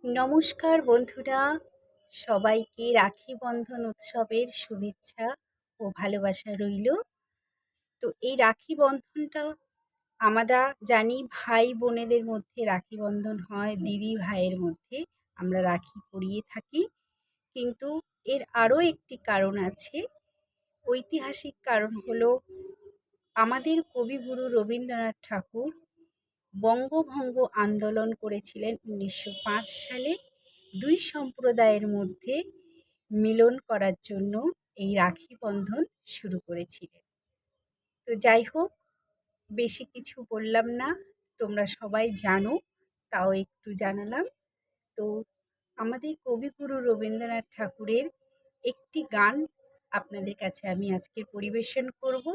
নমস্কার বন্ধুরা, সবাইকে রাখি বন্ধন উৎসবের শুভেচ্ছা ও ভালোবাসা রইল। তো এই রাখি বন্ধনটা আমরা জানি ভাই বোনেদের মধ্যে রাখি বন্ধন হয়, দিদি ভাইয়ের মধ্যে আমরা রাখি পরিয়ে থাকি। কিন্তু এর আরও একটি কারণ আছে। ঐতিহাসিক কারণ হলো আমাদের কবিগুরু রবীন্দ্রনাথ ঠাকুর বঙ্গভঙ্গ আন্দোলন করেছিলেন 1905 সালে। দুই সম্প্রদায়ের মধ্যে মিলন করার জন্য এই রাখি বন্ধন শুরু করেছিলেন। তো যাই হোক, বেশি কিছু বললাম না, তোমরা সবাই জানো, তাও একটু জানালাম। তো আমাদের কবিগুরু রবীন্দ্রনাথ ঠাকুরের একটি গান আপনাদের কাছে আমি আজকে পরিবেশন করব,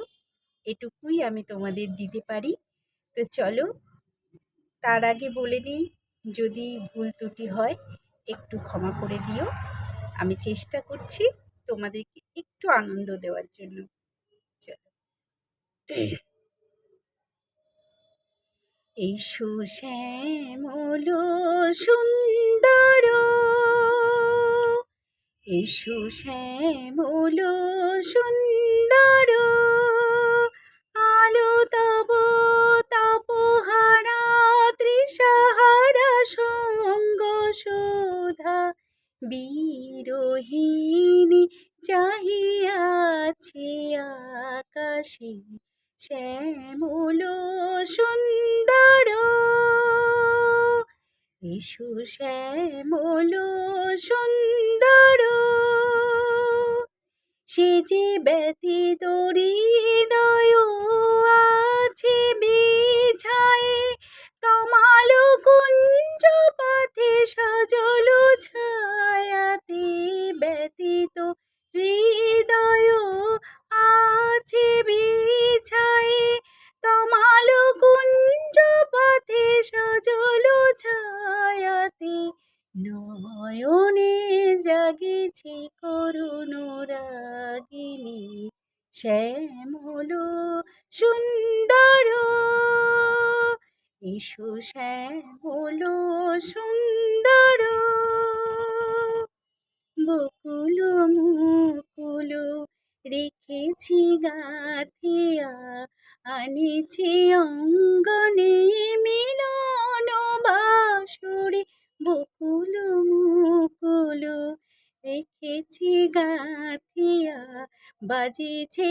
এটুকুই আমি তোমাদের দিতে পারি। তো চলো, তার আগে বলে নিই, যদি ভুল ত্রুটি হয় একটু ক্ষমা করে দিও। আমি চেষ্টা করছি তোমাদেরকে একটু আনন্দ দেওয়ার জন্য। চলো। এসো শ্যামল সুন্দর, এসো শ্যামল সুন্দর, আলো তব তপহারা তৃষাহারা সঙ্গ শোধা বিরোহিণী চাহিয়াছে আকাশে শ্যামল সুন্দর। এসো শ্যামল সুন্দর, সে যে ব্যতীত হৃদয় আছে বিছায়ে তমাল কুঞ্জ পথে সজল ছায়াতে, ব্যতীত হৃদয় আছে বিছায়ে তমাল কুঞ্জ পথে সজল ছায়াতে, নয়নে জাগেছে করুণ রাগিনী শ্যামল সুন্দর। এসো শ্যামল সুন্দর, বকুল মুকুল রেখেছি গাথিয়া, আনিছি অঙ্গনে মিলন বাঁশরি। বকুল মুকুল রেখেছি গাথিয়া, বাজেছে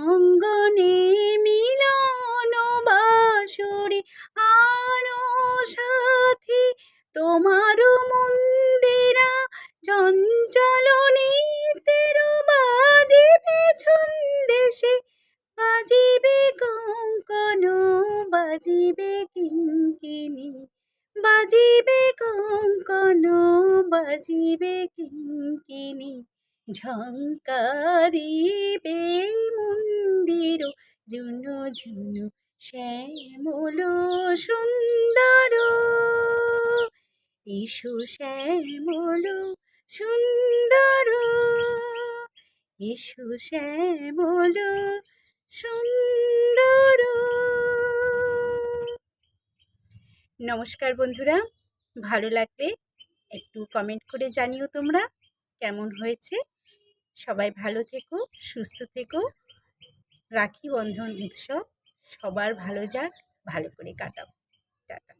অঙ্গনে মিলন বাঁশরি। আরো সাথী তোমার মন্দিরা চঞ্চল নিতের বাজিবে ছন্দেশে, বাজিবে কঙ্কন বাজিবে কিঙ্কিণী, বাজিবে কঙ্কন বাজিবে কিঙ্কিণী, ঝঙ্কারিবে মন্দির ঝুনু ঝুনু শ্যামল সুন্দর। এসো শ্যামল সুন্দর, এসো শ্যামল সুন্দর। নমস্কার বন্ধুরা, ভালো লাগলে একটু কমেন্ট করে জানিও তোমরা কেমন হয়েছে। সবাই ভালো থেকো, সুস্থ থেকো। রাখি বন্ধন উৎসব সবার ভালো যাক, ভালো করে কাটাও। টাটা।